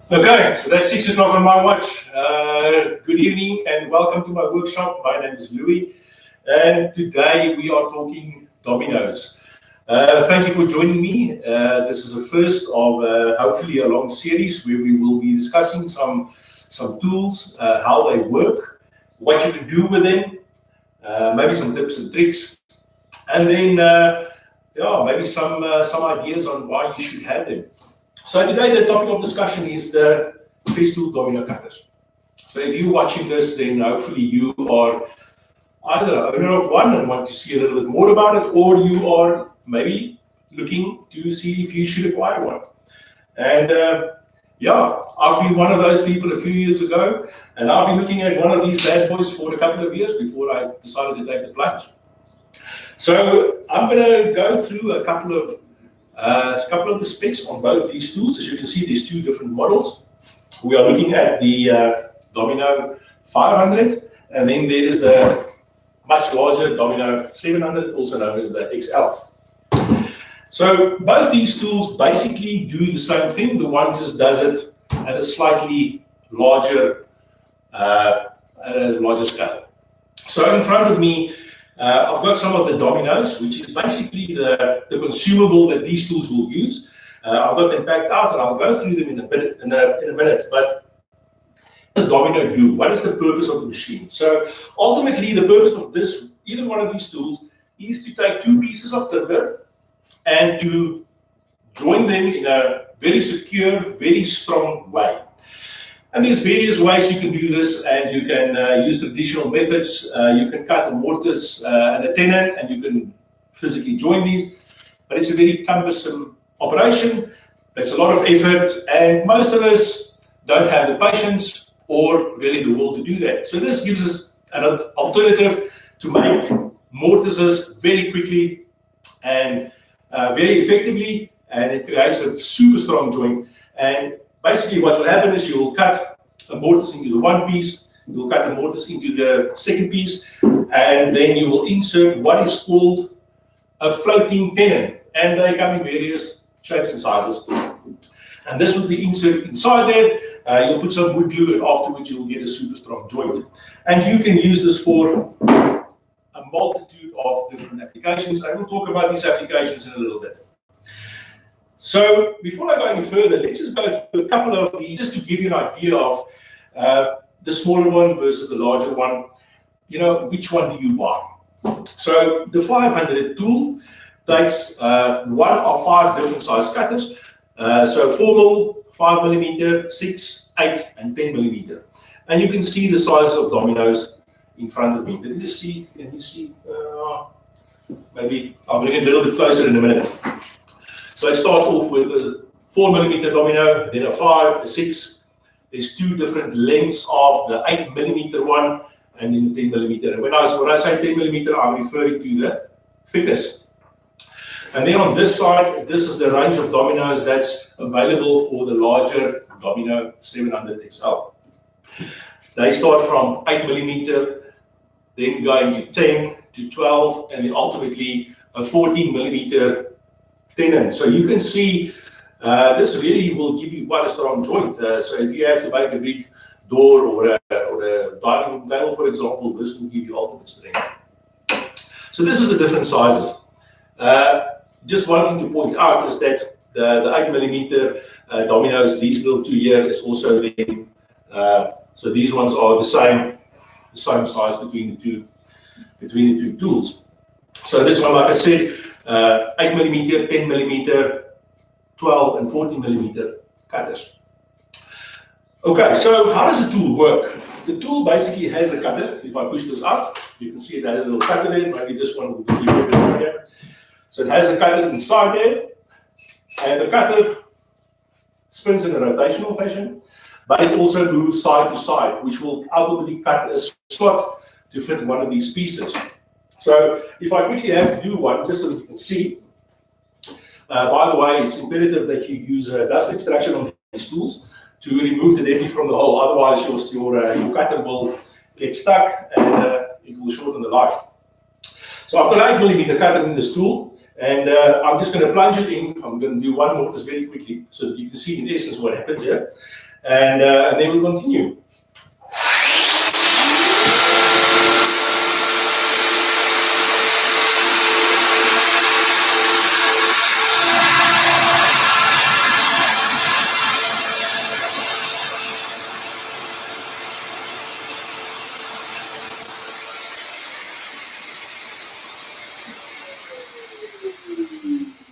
Okay, so that's 6 o'clock on my watch. Good evening and welcome to my workshop. My name is Louis, and today we are talking dominoes. Thank you for joining me. This is the first of hopefully a long series where we will be discussing some tools, how they work, what you can do with them, maybe some tips and tricks, and then maybe some ideas on why you should have them. So today the topic of discussion is the Festool domino cutters. So if you're watching this, then hopefully you are either an owner of one and want to see a little bit more about it, or you are maybe looking to see if you should acquire one. And I've been one of those people a few years ago, and I've been looking at one of these bad boys for a couple of years before I decided to take the plunge. So I'm going to go through a couple of the specs on both these tools. As you can see, there's two different models. We are looking at the Domino 500, and then there is the much larger Domino 700, also known as the XL. So both these tools basically do the same thing. The one just does it at a slightly larger scale. So in front of me, I've got some of the dominoes, which is basically the consumable that these tools will use. I've got them packed out, and I'll go through them in a minute. But what does the domino do? What is the purpose of the machine? So ultimately, the purpose of either one of these tools, is to take two pieces of timber and to join them in a very secure, very strong way. And there's various ways you can do this, and you can use traditional methods. You can cut a mortise and a tenon, and you can physically join these. But it's a very cumbersome operation. It's a lot of effort, and most of us don't have the patience or really the will to do that. So this gives us an alternative to make mortises very quickly and very effectively, and it creates a super strong joint. And basically what will happen is you will cut a mortise into the one piece, you will cut the mortise into the second piece, and then you will insert what is called a floating tenon. And they come in various shapes and sizes. And this will be inserted inside there. You'll put some wood glue, and afterwards you will get a super strong joint. And you can use this for a multitude of different applications. I will talk about these applications in a little bit. So before I go any further, let's just go through a couple of these just to give you an idea of the smaller one versus the larger one. You know, which one do you buy? So the 500 tool takes one of 5 different size cutters. So 4mm, 5mm, 6, 8, and 10mm. And you can see the sizes of dominoes in front of me. Can you see? Maybe I'll bring it a little bit closer in a minute. So it starts off with a 4mm domino, then a 5, a 6. There's two different lengths of the 8mm one, and then the 10mm. And when I say 10mm, I'm referring to the thickness. And then on this side, this is the range of dominoes that's available for the larger Domino 700 XL. They start from 8mm, then going to 10 to 12, and then ultimately a 14mm tenon. So you can see this really will give you quite a strong joint. So if you have to make a big door or a dining room table, for example, this will give you ultimate strength. So this is the different sizes. Just one thing to point out is that the 8mm dominoes, these little two here, is also the so these ones are the same size between the two tools. So this one, like I said, 8mm, 10mm, 12 and 14mm cutters. Okay, so how does the tool work? The tool basically has a cutter. If I push this out, you can see it has a little cutter there. Maybe this one will give you a bit of idea. So it has a cutter inside there, and the cutter spins in a rotational fashion, but it also moves side to side, which will ultimately cut a slot to fit one of these pieces. So if I quickly have to do one, just so that you can see, by the way, it's imperative that you use dust extraction on these tools to remove the debris from the hole, otherwise your cutter will get stuck and it will shorten the life. So I've got an 8mm cutter in this tool, and I'm just going to plunge it in. I'm going to do one mortise very quickly so that you can see in essence what happens here. and then we'll continue.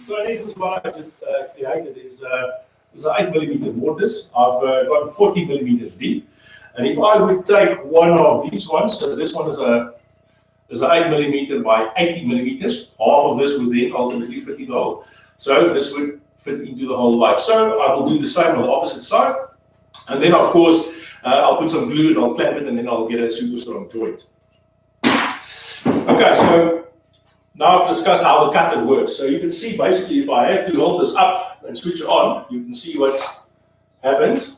So in essence, what I just created is an 8mm mortise. I've got 40 millimeters deep, and if I would take one of these ones, so this one is an 8mm by 80 millimeters. Half of this would then ultimately fit in the hole. So this would fit into the hole like so. I will do the same on the opposite side, and then of course I'll put some glue and I'll clamp it, and then I'll get a super strong joint. Okay, so now I've discussed how the cutter works. So you can see basically if I have to hold this up and switch it on, you can see what happens.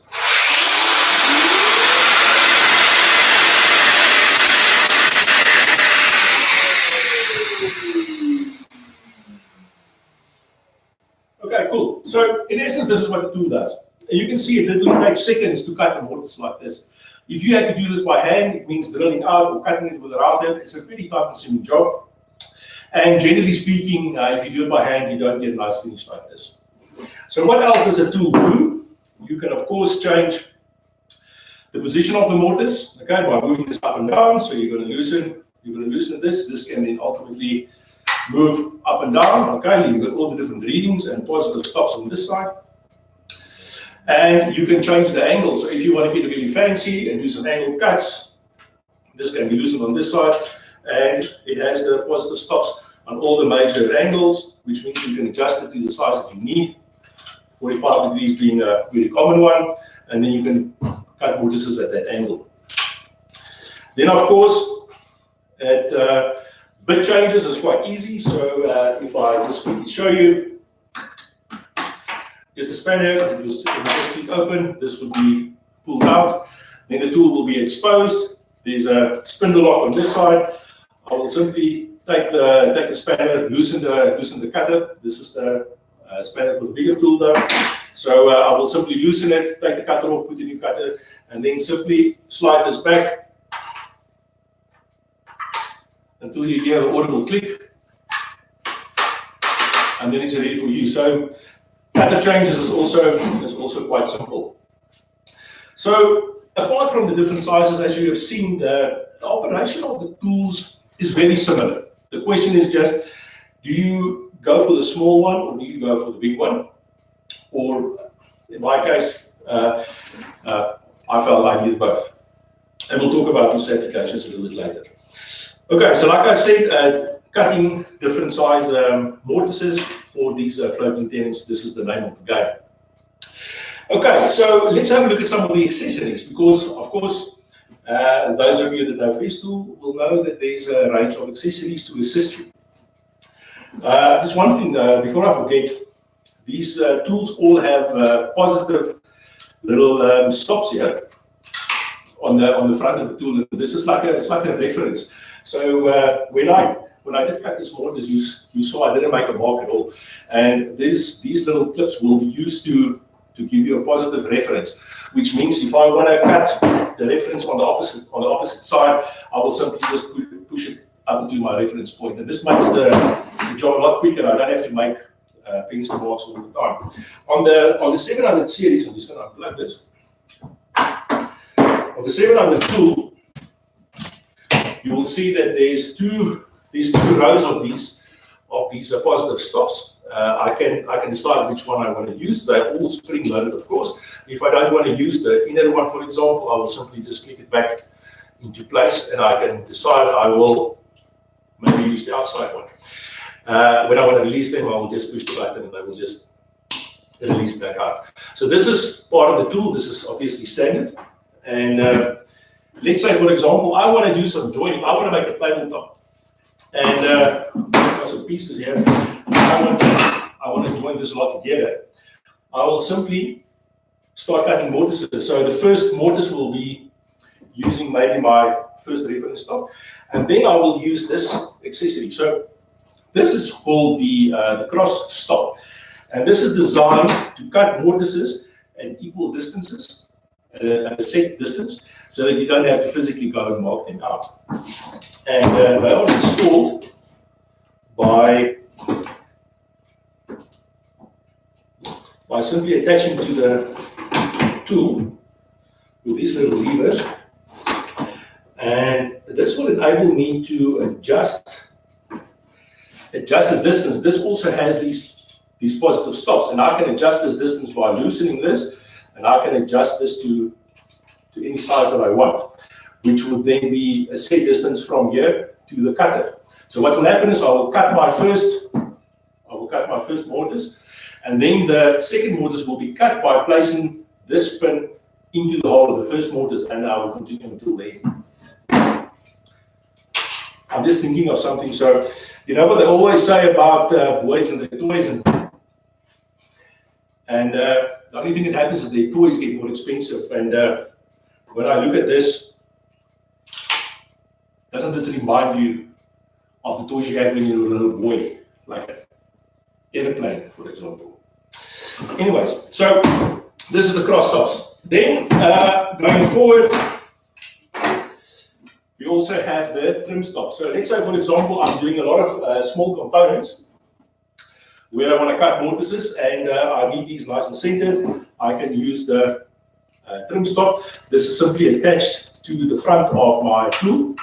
Okay, cool. So in essence, this is what the tool does. And you can see it literally takes seconds to cut a mortise like this. If you had to do this by hand, it means drilling out or cutting it with a router. It's a pretty time-consuming job. And generally speaking, if you do it by hand, you don't get a nice finish like this. So what else does a tool do? You can, of course, change the position of the mortise, okay, by moving this up and down. So you're going to loosen this. This can then ultimately move up and down, okay? You've got all the different readings and positive stops on this side. And you can change the angle. So if you want to get really fancy and do some angled cuts, this can be loosened on this side. And it has the positive stops on all the major angles, which means you can adjust it to the size that you need. 45 degrees being a really common one, and then you can cut mortises at that angle. Then, of course, at bit changes is quite easy. So if I just quickly show you, just a spanner, it will just click open. This will be pulled out. Then the tool will be exposed. There's a spindle lock on this side. I will simply take the spanner, loosen the cutter. This is the spanner for the bigger tool though. So I will simply loosen it, take the cutter off, put the new cutter, and then simply slide this back until you hear the audible click, and then it's ready for you. So cutter changes is also quite simple. So apart from the different sizes, as you have seen, the operation of the tools is very similar. The question is just, do you go for the small one or do you go for the big one? Or in my case, I felt I needed both. And we'll talk about these applications a little bit later. Okay, so like I said, cutting different size mortises for these floating tenons, this is the name of the game. Okay, so let's have a look at some of the accessories, because of course, those of you that know Festool will know that there's a range of accessories to assist you. Just one thing before I forget, these tools all have positive little stops here on the front of the tool. This is like a reference. So when I did cut this mortise, you saw I didn't make a mark at all, and these little clips will be used to give you a positive reference, which means if I want to cut the reference on the opposite side, I will simply just push it up to my reference point, and this makes the job a lot quicker. I don't have to make pencil marks all the time. On the 700 series, I'm just going to unplug this. On the 700 tool, you will see that there's two rows of these positive stops. I can decide which one I want to use. They're all spring loaded, of course. If I don't want to use the inner one, for example, I will simply just click it back into place, and I can decide I will maybe use the outside one. When I want to release them, I will just push the button and they will just release back out. So this is part of the tool. This is obviously standard. And let's say, for example, I want to do some joining. I want to make a tabletop. And I've got some pieces here. I want to join this lot together. I will simply start cutting mortises. So the first mortise will be using maybe my first reference stop, and then I will use this accessory. So this is called the cross stop, and this is designed to cut mortises at equal distances. at a set distance so that you don't have to physically go and mark them out. And they are installed by simply attaching to the tool with these little levers. And this will enable me to adjust the distance. This also has these positive stops, and I can adjust this distance by loosening this, and I can adjust this to any size that I want, which would then be a set distance from here to the cutter. So what will happen is I will cut my first mortise, and then the second mortise will be cut by placing this pin into the hole of the first mortise, and I will continue until then. I'm just thinking of something. So, you know what they always say about boys and their toys, and the only thing that happens is their toys get more expensive. And when I look at this, doesn't this remind you of the toys you had when you were a little boy, like an airplane, for example? Anyways, so this is the cross stops. Then going forward, we also have the trim stop. So let's say, for example, I'm doing a lot of small components where I want to cut mortises, and I need these nice and centered. I can use the trim stop. This is simply attached to the front of my tool,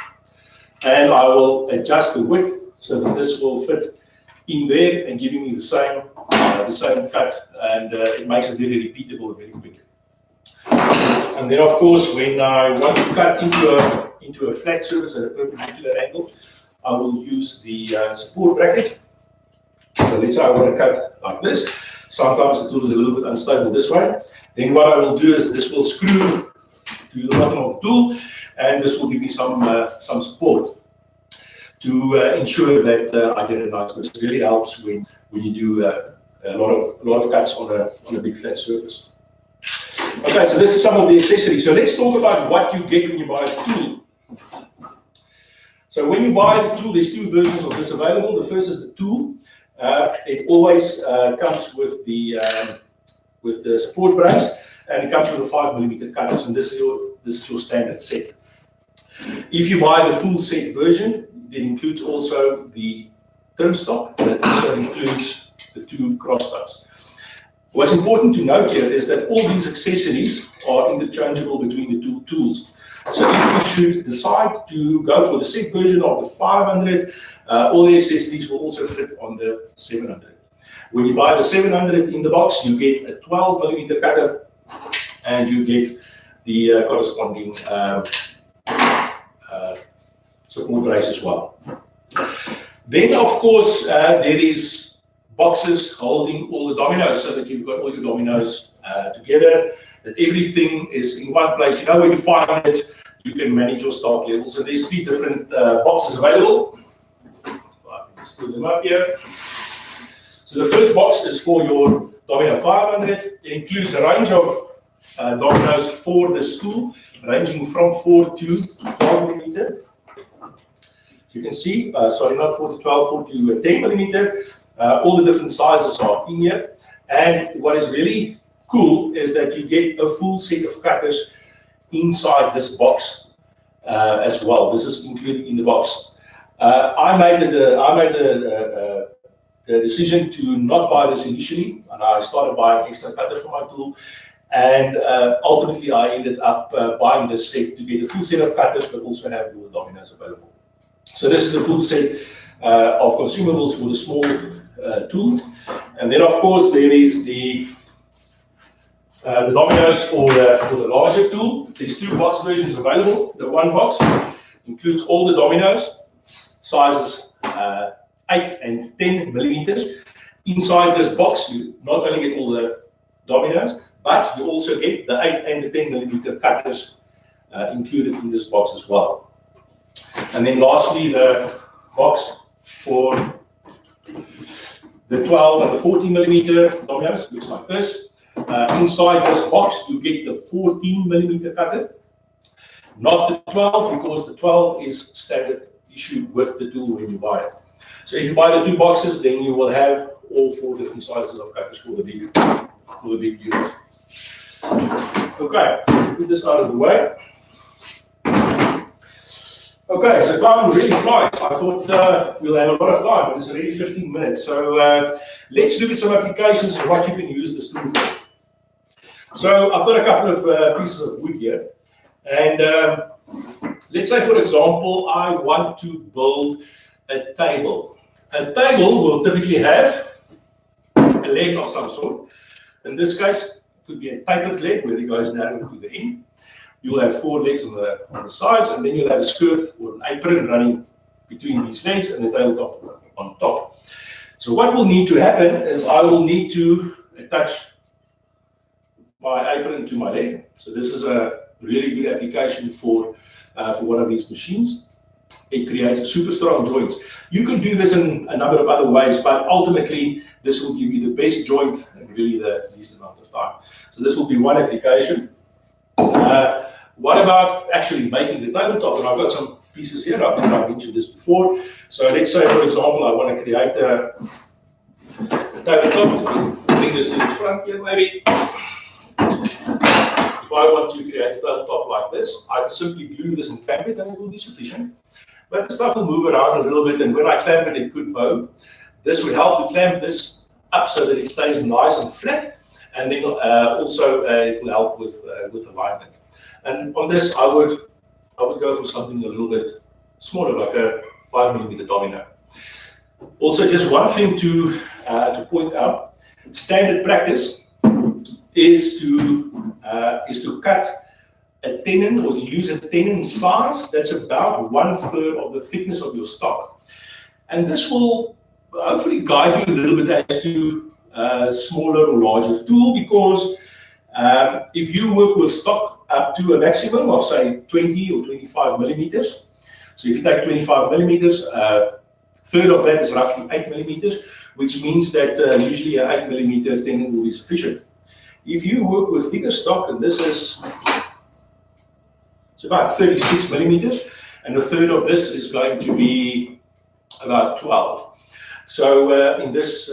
and I will adjust the width so that this will fit in there and giving me the same cut, and it makes it very repeatable, very quick. And then, of course, when I want to cut into a flat surface at a perpendicular angle, I will use the support bracket. So let's say I want to cut like this. Sometimes the tool is a little bit unstable this way. Then what I will do is this will screw to the bottom of the tool, and this will give me some support to ensure that I get a nice grip. It really helps when you do a lot of cuts on a big flat surface. Okay, so this is some of the accessories. So let's talk about what you get when you buy a tool. So when you buy the tool, there's two versions of this available. The first is the tool. It always comes with the support brace, and it comes with a 5mm cutters, and this is your standard set. If you buy the full set version, it includes also the trim stop, and it also includes the two cross stops. What's important to note here is that all these accessories are interchangeable between the two tools. So if you should decide to go for the set version of the 500, all the accessories will also fit on the 700. When you buy the 700 in the box, you get a 12mm cutter, and you get the corresponding support brace as well. Then, of course, there is boxes holding all the dominoes, so that you've got all your dominoes together, that everything is in one place. You know where to find it. You can manage your stock levels. So there's 3 different boxes available. Let's put them up here. So the first box is for your Domino 500. It includes a range of dominoes for the spool, ranging from 4 to 12mm. You can see, sorry, not 4 to 12, 4 to 10mm. All the different sizes are in here. And what is really cool is that you get a full set of cutters inside this box as well. This is included in the box. I made the decision to not buy this initially, and I started buying extra cutters for my tool. And ultimately, I ended up buying this set to get a full set of cutters, but also have all the dominoes available. So this is a full set of consumables for the small tool. And then, of course, there is the dominoes for the larger tool. There's 2 box versions available. The one box includes all the dominoes, sizes 8 and 10mm. Inside this box, you not only get all the dominoes, but you also get the 8 and the 10mm cutters included in this box as well. And then lastly, the box for the 12 and the 14mm dominoes looks like this. Inside this box, you get the 14mm cutter, not the 12, because the 12 is standard issue with the tool when you buy it. So if you buy the 2 boxes, then you will have all 4 different sizes of cutters for the big unit. Okay, put this out of the way. Okay, so time really flies. I thought we'll have a lot of time, but it's already 15 minutes. So let's look at some applications and what you can use this tool for. So I've got a couple of pieces of wood here. And let's say, for example, I want to build a table. A table will typically have a leg of some sort. In this case, it could be a tapered leg where it goes down to the end. You'll have 4 legs on the sides, and then you'll have a skirt or an apron running between these legs and the tabletop on top. So what will need to happen is I will need to attach my apron to my leg. So this is a really good application for one of these machines. It creates a super strong joints. You can do this in a number of other ways, but ultimately this will give you the best joint and really the least amount of time. So this will be one application. What about actually making the tabletop? And I've got some pieces here. I think I mentioned this before. So let's say, for example, I want to create a tabletop. Bring this to the front here, maybe. If I want to create a tabletop like this, I can simply glue this and clamp it, and it will be sufficient. But the stuff will move around a little bit, and when I clamp it, it could bow. This will help to clamp this up so that it stays nice and flat, and then also it will help with alignment. And on this, I would go for something a little bit smaller, like a 5mm Domino. Also, just one thing to point out: standard practice is to cut a tenon, or to use a tenon size that's about 1/3 of the thickness of your stock. And this will hopefully guide you a little bit as to a smaller or larger tool, because if you work with stock up to a maximum of, say, 20 or 25 millimeters, so if you take 25 millimeters, a third of that is roughly 8 millimeters, which means that usually an 8 millimeter tenon will be sufficient. If you work with thicker stock, and this is it's about 36 millimeters, and a third of this is going to be about 12. So in this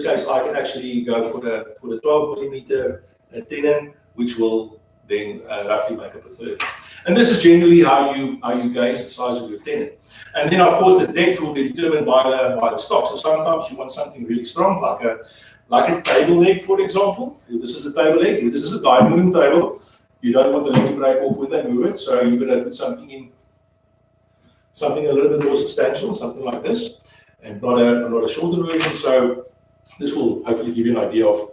case, I can actually go for the 12 millimeter tenon, which will then roughly make up a third. And this is generally how you gauge the size of your tenon. And then, of course, the depth will be determined by the stock. So sometimes you want something really strong, like a table leg, for example. If this is a table leg, if this is a diamond table, you don't want the leg to break off when they move it, so you're going to put something a little bit more substantial, something like this, and not a shorter version. So this will hopefully give you an idea of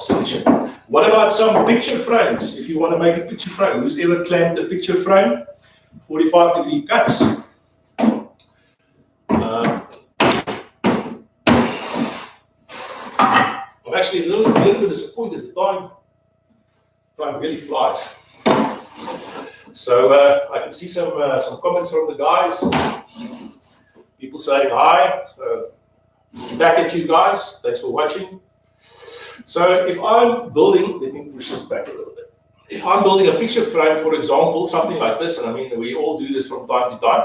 selection. What about some picture frames? If you want to make a picture frame, who's ever clamped a picture frame? 45-degree cuts. I'm actually a little bit disappointed. The time really flies. So I can see some comments from the guys. People saying hi. So back at you guys. Thanks for watching. So if I'm building, let me push this back a little bit. If I'm building a picture frame, for example, something like this, and I mean we all do this from time to time,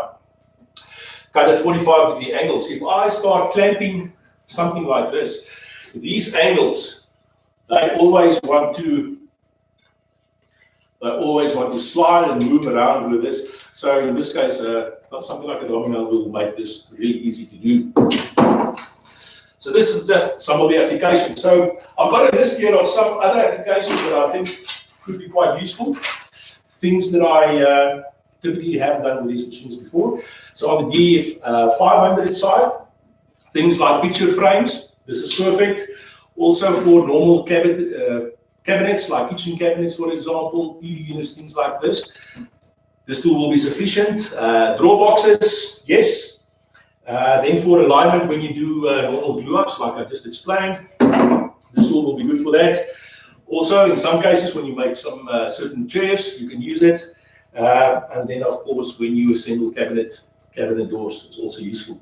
cut at 45-degree angles. If I start clamping something like this, these angles, they always want to slide and move around with this. So in this case, something like a domino will make this really easy to do. So this is just some of the applications. So I've got a list here of some other applications that I think could be quite useful. Things that I typically have done with these machines before. So on the DF 500 side, things like picture frames. This is perfect. Also for normal cabinets, like kitchen cabinets, for example, TV units, things like this. This tool will be sufficient. Drawer boxes, yes. Then for alignment, when you do normal glue-ups, like I just explained, this tool will be good for that. Also, in some cases, when you make some certain chairs, you can use it. And then, of course, when you assemble cabinet doors, it's also useful.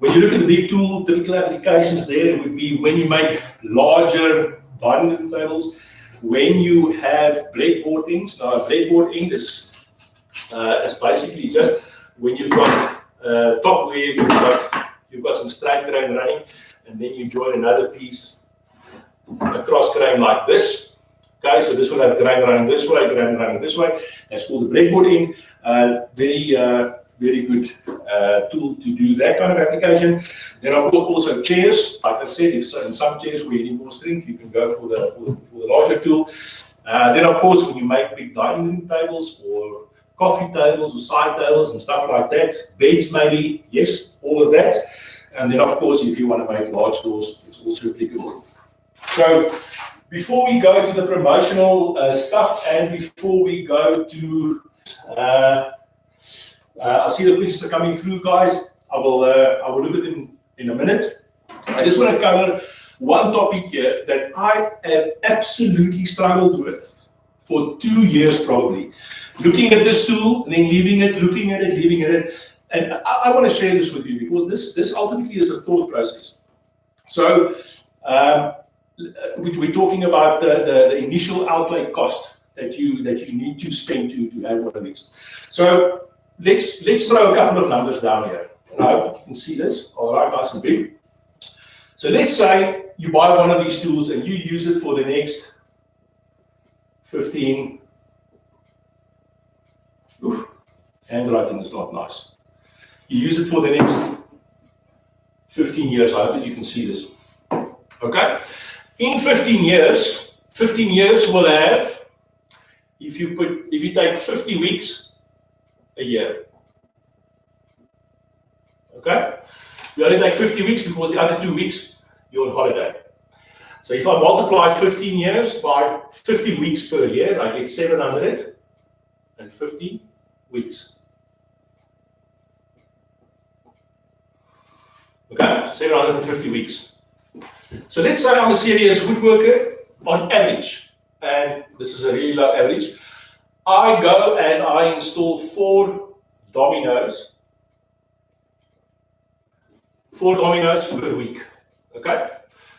When you look at the big tool, typical applications there would be when you make larger dining tables, when you have breadboard ends. Now, a breadboard end is basically just when you've got top where you've got some straight grain running, and then you join another piece, a cross grain like this, Okay, so this will have grain running this way, grain running this way. That's called the breadboard in. Very good tool to do that kind of application. Then of course also chairs. Like I said, if so, in some chairs where you need more strength, you can go for the larger tool. Then of course when you make big dining room tables or coffee tables or side tables and stuff like that, beds maybe, yes, all of that. And then of course if you want to make large doors, it's also applicable. So before we go to the promotional stuff and before we go to, I see the questions are coming through, guys. I will look at them in a minute. I just want to cover one topic here that I have absolutely struggled with for 2 years probably. Looking at this tool and then leaving it, looking at it, leaving it. And I want to share this with you because this ultimately is a thought process. So, we're talking about the initial outlay cost that you need to spend to have one of these. So let's throw a couple of numbers down here. And I hope you can see this. All right, nice and big. So let's say you buy one of these tools and you use it for the next 15. Handwriting is not nice. You use it for the next 15 years. I hope that you can see this. Okay. In 15 years will have, if you take 50 weeks a year. Okay? You only take 50 weeks because the other 2 weeks you're on holiday. So if I multiply 15 years by 50 weeks per year, I get 750 weeks. Okay, 750 weeks. So let's say I'm a serious woodworker on average, and this is a really low average. I go and I install 4 dominoes. 4 dominoes per week. Okay?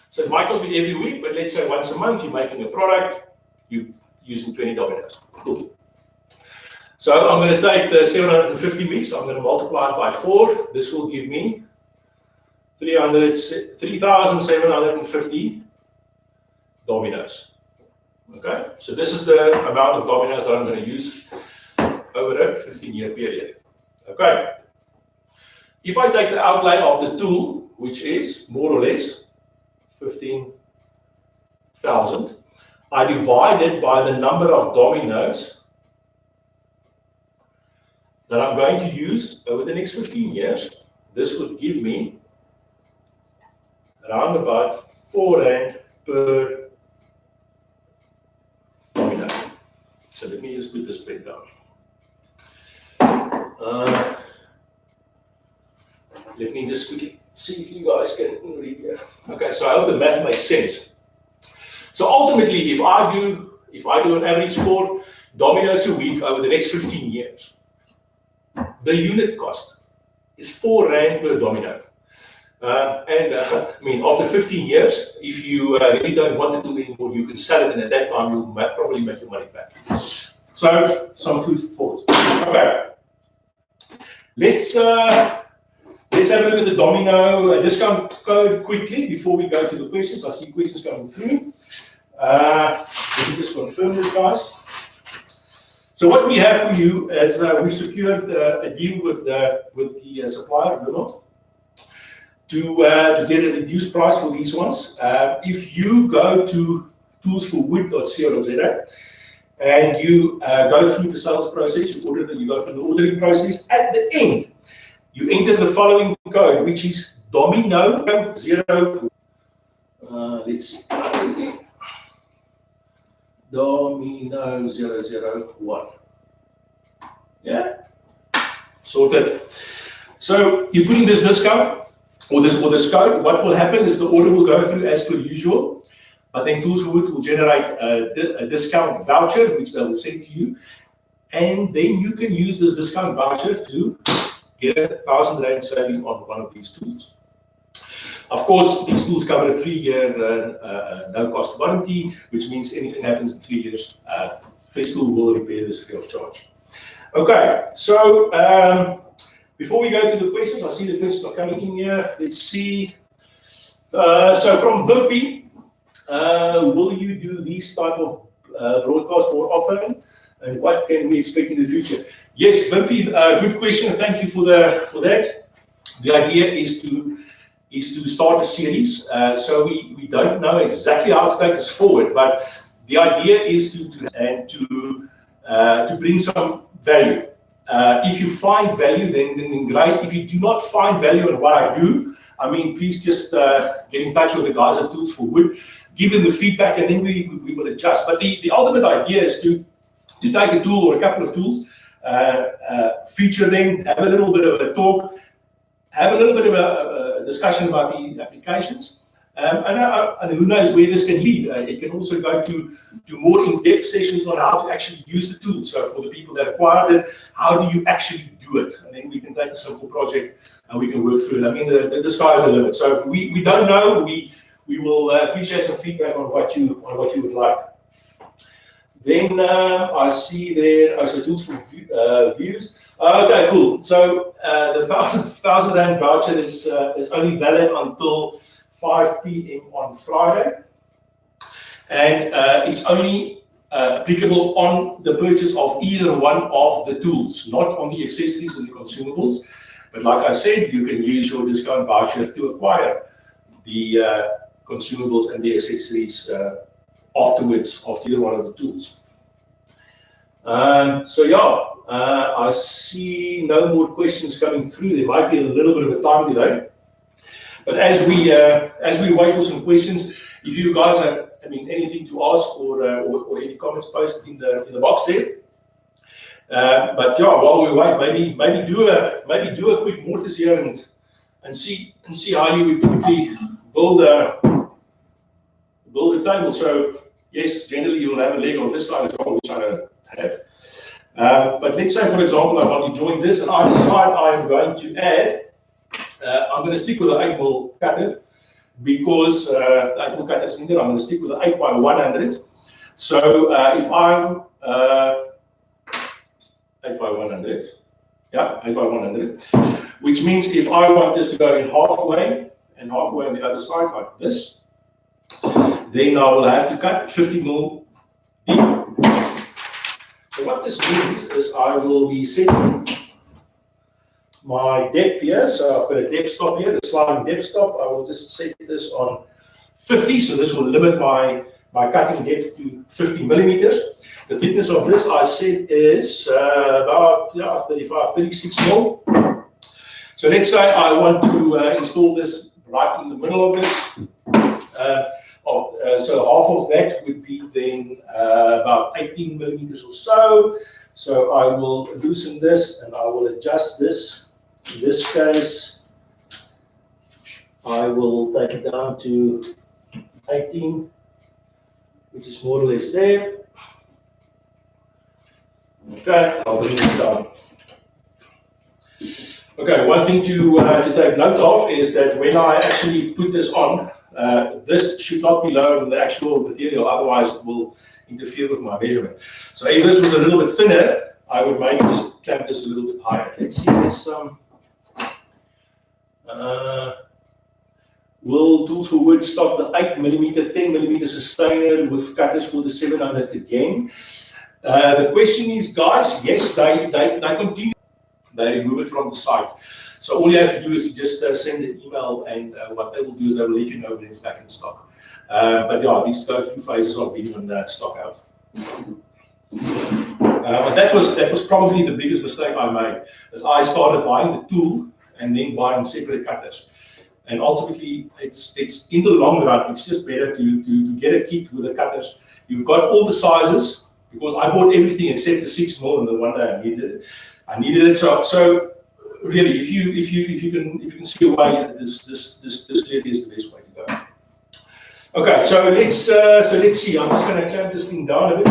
So it might not be every week, but let's say once a month you're making a product, you're using 20 dominoes. Cool. So I'm going to take the 750 weeks, I'm going to multiply it by 4. This will give me 3,750 dominoes. Okay, so this is the amount of dominoes that I'm going to use over a 15-year period. Okay, if I take the outlay of the tool, which is more or less 15,000, I divide it by the number of dominoes that I'm going to use over the next 15 years. This would give me around about 4 rand per domino. So let me just put this pen down. Let me just quickly see if you guys can read here. Okay, so I hope the math makes sense. So ultimately, if I do an average 4 dominoes a week over the next 15 years, the unit cost is 4 rand per domino. I mean, after 15 years, if you really don't want to do it anymore, you can sell it, and at that time, you'll probably make your money back. So, some food for thought. Okay. Let's have a look at the Domino discount code quickly before we go to the questions. I see questions coming through. Let me just confirm this, guys. So what we have for you is we've secured a deal with the supplier of Domino to get a reduced price for these ones. If you go to toolsforwood.co.za and you go through the sales process, you go through the ordering process, at the end, you enter the following code, which is Domino 0. Let's see. Domino 001. Yeah? Sorted. So you put in this discount or this code. What will happen is the order will go through as per usual, but then Tools for Wood will generate a discount voucher which they will send to you, and then you can use this discount voucher to get a 1,000 rand saving on one of these tools. Of course, these tools cover a 3-year no-cost warranty, which means anything happens in 3 years, Festool will repair this free of charge. Okay, so before we go to the questions, I see the questions are coming in here. Let's see. So from Virpi, will you do these type of broadcast more often, and what can we expect in the future? Yes, Wimpy, good question. Thank you for that. The idea is to start a series. So we don't know exactly how to take this forward, but the idea is to bring some value. If you find value, then great. If you do not find value in what I do, I mean, please just get in touch with the guys at Tools for Wood, give them the feedback, and then we will adjust. But the ultimate idea is to take a tool or a couple of tools, feature them, have a little bit of a talk, have a little bit of a discussion about the applications, and who knows where this can lead. It can also go to more in-depth sessions on how to actually use the tool. So for the people that acquired it, how do you actually do it? And then we can take a simple project and we can work through it. I mean, the sky's the limit. So we don't know. We will appreciate some feedback on what you would like. Then I see there, so tools for views. Okay, cool. So the 1,000 Rand voucher is only valid until 5 p.m. on Friday, and it's only applicable on the purchase of either one of the tools, not on the accessories and the consumables. But like I said, you can use your discount voucher to acquire the consumables and the accessories afterwards of either one of the tools. So yeah, I see no more questions coming through. There might be a little bit of a time delay. But as we wait for some questions, if you guys have, anything to ask or any comments posted in the box there. But yeah, while we wait, maybe do a quick mortise here and see how you would typically build a table. So yes, generally you'll have a leg on this side as well, which I don't have. But let's say, for example, I want to join this, and I decide I am going to add. I'm going to stick with the 8mm cutter because the 8mm cutter is needed. I'm going to stick with the 8x100. So if I'm 8x100, yeah, 8x100, which means if I want this to go in halfway and halfway on the other side like this, then I will have to cut 50mm deep. So what this means is I will be setting my depth here. So I've got a depth stop here, the sliding depth stop. I will just set this on 50. So this will limit my cutting depth to 50 millimeters. The thickness of this I said is about 35, 36 mil. So let's say I want to install this right in the middle of this. So half of that would be then about 18 millimeters or so. So I will loosen this and I will adjust this. In this case, I will take it down to 18, which is more or less there. Okay, I'll bring it down. Okay, one thing to take note of is that when I actually put this on, this should not be lower than the actual material, otherwise it will interfere with my measurement. So if this was a little bit thinner, I would maybe just clamp this a little bit higher. Let's see, there's some. Will Tools for Wood stock the 8mm, 10mm sustainer with cutters for the 700 again? The question is, guys, yes, they continue. They remove it from the site. So all you have to do is to just send an email, and what they will do is they will let you know when it's back in stock. But yeah, these go through phases of being on stock out. But that was probably the biggest mistake I made, is I started buying the tool and then buying separate cutters. And ultimately, it's in the long run, it's just better to get a kit with the cutters. You've got all the sizes, because I bought everything except the 6mm, and the one day I needed it. So really, if you can see a way, this clearly is the best way to go. Okay, so let's see. I'm just going to clamp this thing down a bit.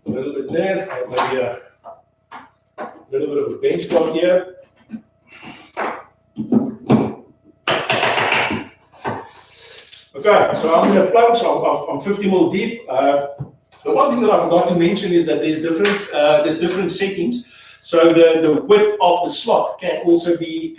A little bit there, and maybe a little bit of a bench top here. Okay, so I'm going to plunge. I'm 50mm deep. The one thing that I forgot to mention is that there's different settings. So the width of the slot can also be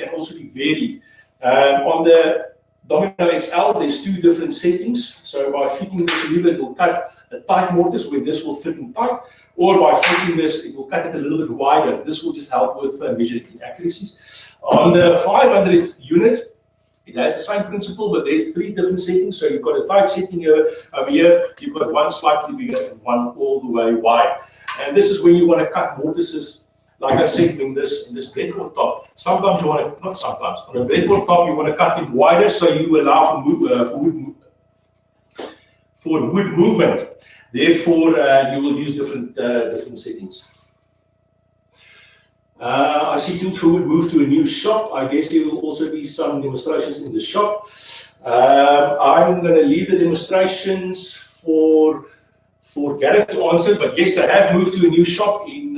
varied. On the Domino XL, there's two different settings. So by flicking this lever, it will cut a tight mortise where this will fit in tight, or by flicking this, it will cut it a little bit wider. This will just help with measuring inaccuracies. On the 500 unit, it has the same principle, but there's three different settings. So you've got a tight setting here, over here, you've got one slightly bigger and one all the way wide. And this is when you want to cut mortises. Like I said, in this breadboard top, sometimes you want to, not sometimes, on a breadboard top, you want to cut it wider so you allow for wood movement. Therefore, you will use different settings. I see tools for wood move to a new shop. I guess there will also be some demonstrations in the shop. I'm going to leave the demonstrations for Gareth to answer, but yes, they have moved to a new shop in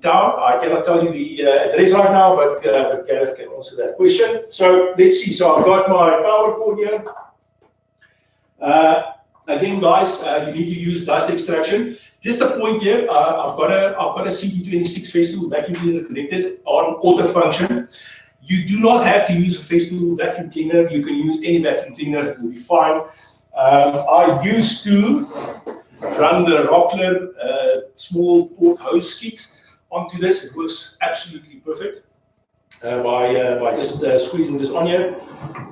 town. I cannot tell you the address right now, but Gareth can answer that question. So let's see. So I've got my power cord here. Again, guys, you need to use dust extraction. Just a point here. I've got a CT26 Festool vacuum cleaner connected on auto function. You do not have to use a Festool vacuum cleaner. You can use any vacuum cleaner. It will be fine. I used to run the Rockler small port hose kit onto this. It works absolutely perfect by just squeezing this on here.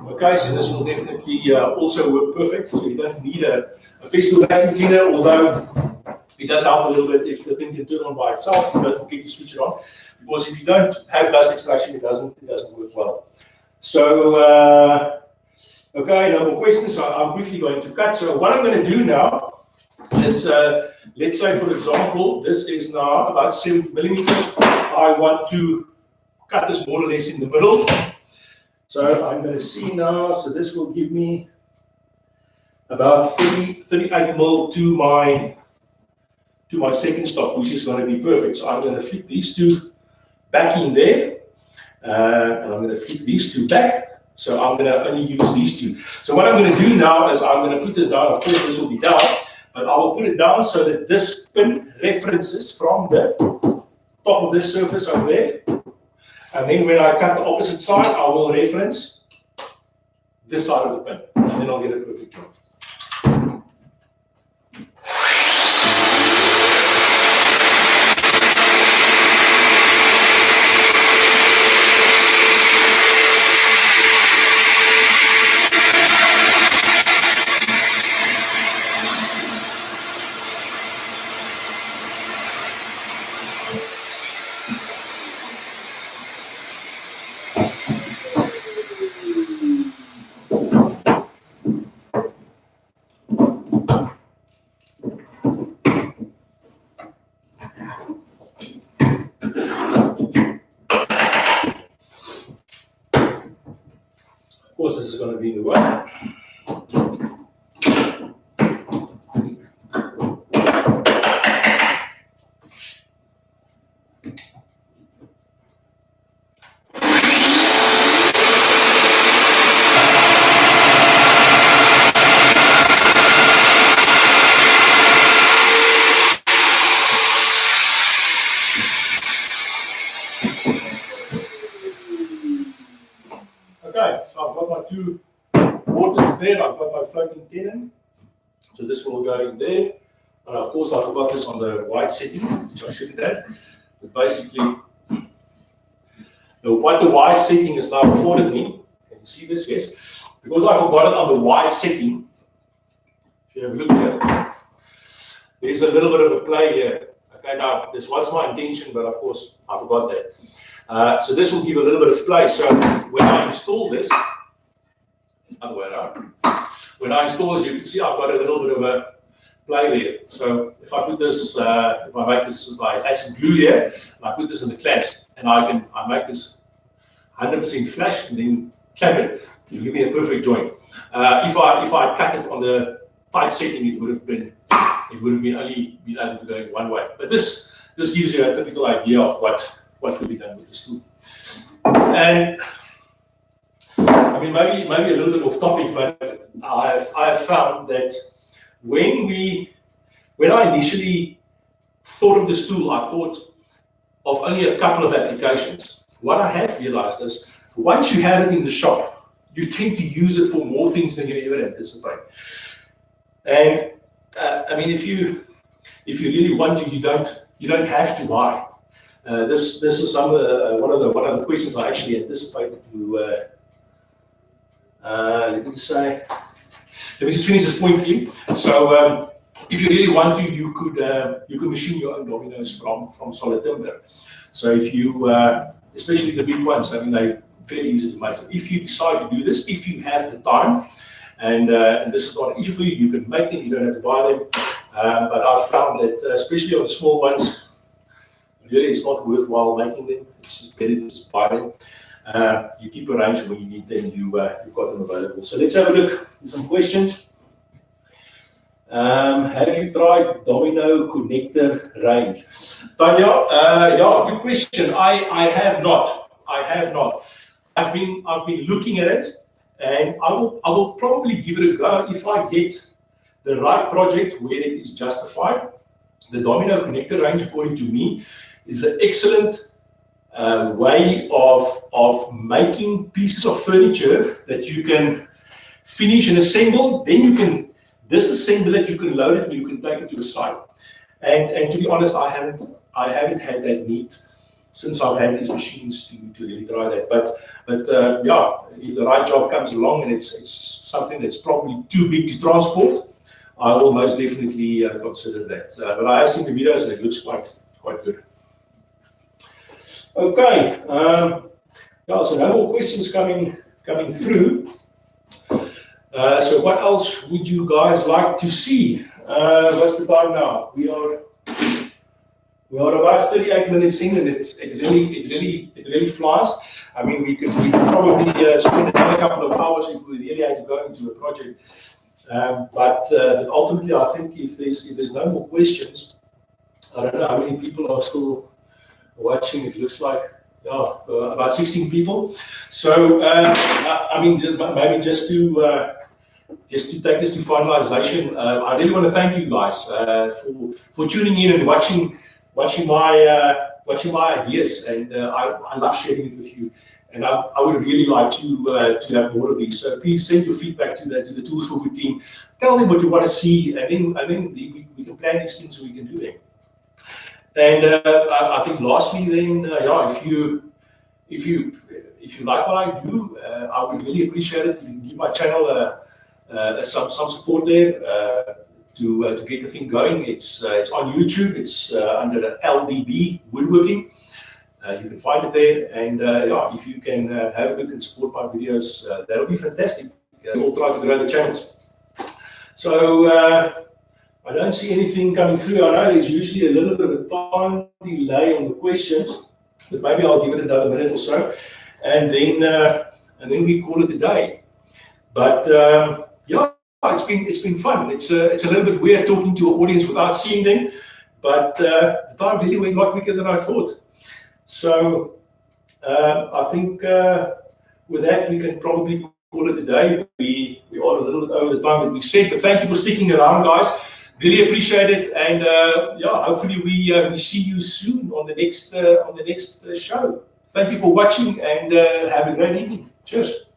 Okay, so this will definitely also work perfect. So you don't need a Festool vacuum cleaner, although it does help a little bit if the thing can turn on by itself. You don't forget to switch it on, because if you don't have dust extraction, it doesn't work well. So okay, no more questions. So I'm quickly going to cut. So what I'm going to do now is, let's say, for example, this is now about 7 millimeters. I want to cut this more or less in the middle. So I'm going to see now. So this will give me about 38 mil to my second stop, which is going to be perfect. So I'm going to flip these two back in there, and I'm going to flip these two back. So I'm going to only use these two. So what I'm going to do now is I'm going to put this down. Of course, this will be down, but I will put it down so that this pin references from the top of this surface over there. And then when I cut the opposite side, I will reference this side of the pin, and then I'll get a perfect joint. Of course, this is going to be the way. Okay, so I've got my two mortars there. I've got my floating tenon. So this will go in there. And of course, I forgot this on the white setting, which I shouldn't have. But basically, what the white setting is now afforded me, can you see this? Yes. Because I forgot it on the white setting, if you have a look here, there's a little bit of a play here. Okay, now this was my intention, but of course, I forgot that. So this will give a little bit of play. So when I install this, other way around. When I install this, you can see I've got a little bit of a play there. So if I put this, if I add some glue here, and I put this in the clamps, and I make this 100% flash and then clamp it, it'll give me a perfect joint. If I cut it on the tight setting, it would have been only been able to go in one way. But this gives you a typical idea of what could be done with this tool. And I mean, maybe a little bit off topic, but I have found that when I initially thought of this tool, I thought of only a couple of applications. What I have realized is once you have it in the shop, you tend to use it for more things than you ever anticipate. And I mean, if you really want to, you don't have to buy. This is one of the questions I actually anticipated to. Let me just finish this point quickly. So, if you really want to, you could machine your own dominoes from solid timber. So, if you, especially the big ones, I mean, they're very easy to make. If you decide to do this, if you have the time, and this is not an issue for you, you can make them. You don't have to buy them. But I've found that, especially on the small ones, really it's not worthwhile making them. It's just better to just buy them. You keep a range when you need them. You've got them available. So let's have a look at some questions. Have you tried Domino connector range? Tanya, yeah, good question. I have not. I've been looking at it, and I will probably give it a go if I get the right project where it is justified. The Domino connector range, according to me, is an excellent way of making pieces of furniture that you can finish and assemble. Then you can disassemble it, you can load it, and you can take it to the site. And to be honest, I haven't had that need since I've had these machines to really try that. But yeah, if the right job comes along and it's something that's probably too big to transport, I will most definitely consider that. But I have seen the videos and it looks quite good. Okay, yeah, so no more questions coming through. So what else would you guys like to see? What's the time now? We are about 38 minutes in, and it really flies. I mean, we could probably spend another couple of hours if we really had to go into a project. But ultimately, I think if there's no more questions, I don't know how many people are still watching. It looks like about 16 people. So I mean, maybe just to take this to finalization, I really want to thank you guys for tuning in and watching my ideas, and I love sharing it with you. And I would really like to have more of these. So please send your feedback to the Tools for Good team. Tell them what you want to see, and then we can plan these things so we can do them. And I think lastly, then, yeah, if you like what I do, I would really appreciate it if you can give my channel some support there to get the thing going. It's on YouTube. It's under the LDB Woodworking. You can find it there, and yeah, if you can have a look and support my videos, that'll be fantastic. We'll try to grow the channels. So I don't see anything coming through. I know there's usually a little bit of a time delay on the questions, but maybe I'll give it another minute or so, and then we call it a day. But yeah, it's been fun. It's a little bit weird talking to an audience without seeing them, but the time really went a lot quicker than I thought. So I think with that we can probably call it a day. We are a little bit over the time that we said, but thank you for sticking around, guys. Really appreciate it, and yeah, hopefully we see you soon on the next show. Thank you for watching, and have a great evening. Cheers.